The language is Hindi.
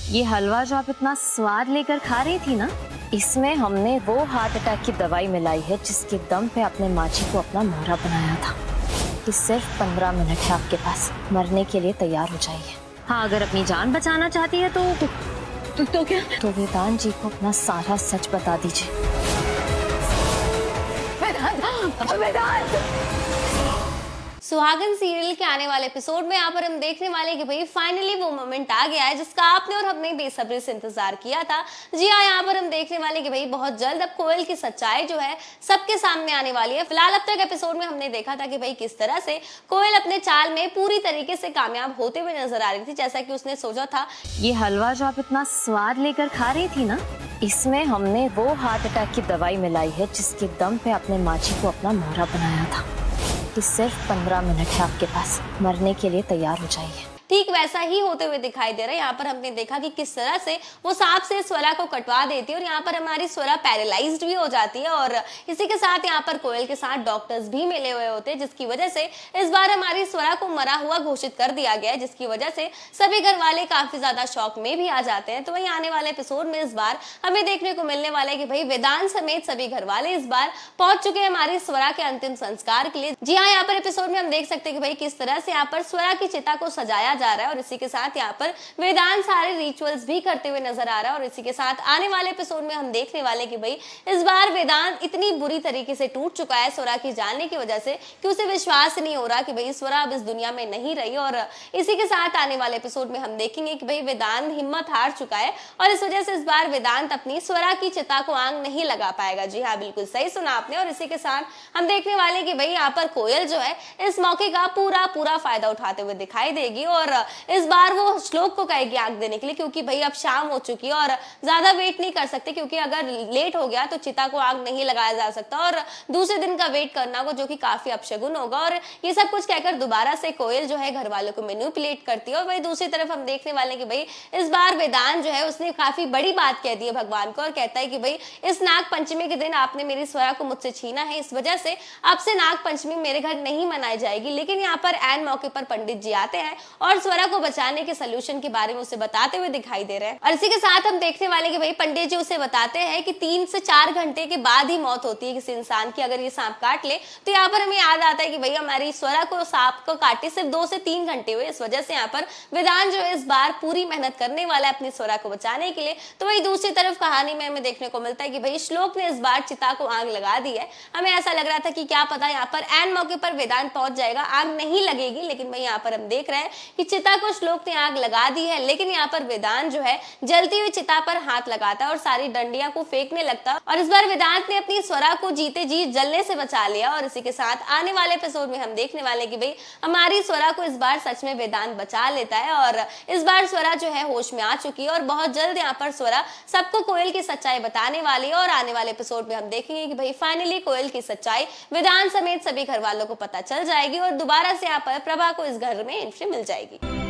ये हलवा जो आप इतना स्वाद लेकर खा रही थी ना, इसमें हमने वो हार्ट अटैक की दवाई मिलाई है जिसके दम पे आपने माँ जी को अपना मोहरा बनाया था कि सिर्फ 15 मिनट है आपके पास, मरने के लिए तैयार हो जाइए। हाँ, अगर अपनी जान बचाना चाहती है तो क्या? तो वेदांत जी को अपना सारा सच बता दीजिए। वेदांत! सुहागन सीरियल के आने वाले एपिसोड में यहाँ पर हम देखने वाले हैं कि भाई फाइनली वो मोमेंट आ गया है जिसका आपने और हमने बेसब्री से इंतजार किया था। जी हाँ, यहाँ पर हम देखने वाले कि भाई बहुत जल्द अब कोयल की सच्चाई जो है सबके सामने आने वाली है। फिलहाल अब तक एपिसोड में हमने देखा था कि भाई किस तरह से कोयल अपने चाल में पूरी तरीके से कामयाब होते हुए नजर आ रही थी, जैसा कि उसने सोचा था। ये हलवा जो आप इतना स्वाद लेकर खा रही थी ना, इसमें हमने वो हार्ट अटैक की दवाई मिलाई है जिसके दम पे आपने माँ जी को अपना मोहरा बनाया था कि सिर्फ 15 मिनट है आपके पास, मरने के लिए तैयार हो जाइए। ठीक वैसा ही होते हुए दिखाई दे रहा है। यहाँ पर हमने देखा कि किस तरह से वो सांप से स्वरा को कटवा देती है और यहाँ पर हमारी स्वरा पैरालाइज्ड भी हो जाती है और इसी के साथ यहाँ पर कोयल के साथ डॉक्टर्स भी मिले हुए होते हैं, जिसकी वजह से इस बार हमारी स्वरा को मरा हुआ घोषित कर दिया गया है, जिसकी वजह से सभी घर वाले काफी ज्यादा शौक में भी आ जाते हैं। तो वहीं आने वाले एपिसोड में इस बार हमें देखने को मिलने वाला है कि भाई वेदांत समेत सभी घर वाले इस बार पहुंच चुके हैं हमारी स्वरा के अंतिम संस्कार के लिए। जी हाँ, यहाँ पर एपिसोड में हम देख सकते हैं कि भाई किस तरह से यहाँ पर स्वरा की चिता को सजाया जा रहा है और इसी के साथ यहाँ पर वेदांत सारे रिचुअल्स भी करते हुए नजर आ रहा है। और इसी के साथ आने वाले एपिसोड में हम देखने वाले कि भाई इस बार वेदांत इतनी बुरी तरीके से टूट चुका है स्वरा की जानने की वजह से कि उसे विश्वास नहीं हो रहा कि भाई स्वरा अब इस दुनिया में नहीं रही। और इसी के साथ आने वाले एपिसोड में हम देखेंगे कि भाई वेदांत हिम्मत हार चुका है और इस वजह से इस बार वेदांत अपनी स्वरा की चिता को आग नहीं लगा पाएगा। जी हाँ, बिल्कुल सही सुना आपने। और इसी के साथ हम देखने वाले कि भाई यहाँ पर कोयल जो है इस मौके का पूरा फायदा उठाते हुए दिखाई देगी और इस बार वो श्लोक को कहेगी आग देने के लिए, क्योंकि भाई अब शाम हो चुकी है और ज्यादा वेट नहीं कर सकते, क्योंकि अगर लेट हो गया तो चिता को आग नहीं लगाया जा सकता और दूसरे दिन का वेट करना को जो कि काफी अपशगुन होगा। और ये सब कुछ कहकर दोबारा से कोयल जो है घर वालों को मैनिपुलेट करती है। और वही दूसरी तरफ हम देखने वाले कि भाई इस बार वेदांत जो है उसने काफी बड़ी बात कह दी है भगवान को और कहता है कि भाई इस नाग पंचमी के दिन आपने मेरी स्वरा को मुझसे छीना है, इस वजह से अब से नाग पंचमी मेरे घर नहीं मनाई जाएगी। लेकिन यहाँ पर एन मौके पर पंडित जी आते हैं और स्वरा को बचाने के सलूशन के बारे में उसे बताते हुए दिखाई दे रहे हैं। और इसी के साथ हम देखने वाले कि भाई पंडित जी उसे बताते हैं कि 3 से 4 घंटे के बाद ही मौत होती है किसी इंसान की अगर ये सांप काट ले। तो यहाँ पर हमें याद आता है कि भाई हमारी स्वरा को सांप को काटे सिर्फ 2 से 3 घंटे हुए। इस वजह से यहाँ पर वेदांत जो है इस बार पूरी मेहनत करने वाला है अपनी स्वरा को बचाने के लिए। तो वही दूसरी तरफ कहानी में हमें देखने को मिलता है कि भाई श्लोक ने इस बार चिता को आग लगा दी है। हमें ऐसा लग रहा था कि क्या पता यहाँ पर एन मौके पर वेदांत पहुंच जाएगा, आग नहीं लगेगी, लेकिन भाई यहाँ पर हम देख रहे हैं कि चिता को श्लोक ने आग लगा दी है। लेकिन यहाँ पर वेदांत जो है जलती हुई चिता पर हाथ लगाता है और सारी डंडियां को फेंकने लगता है और इस बार वेदांत ने अपनी स्वरा को जीते जी जलने से बचा लिया। और इसी के साथ आने वाले एपिसोड में हम देखने वाले कि भाई हमारी स्वरा को इस बार सच में वेदांत बचा लेता है और इस बार स्वरा जो है होश में आ चुकी है और बहुत जल्द यहाँ पर स्वरा सबको कोयल की सच्चाई बताने वाली है। और आने वाले एपिसोड में हम देखेंगे कि भाई फाइनली कोयल की सच्चाई वेदांत समेत सभी घर वालों को पता चल जाएगी और दोबारा से यहाँ पर प्रभा को इस घर में एंट्री मिल जाएगी।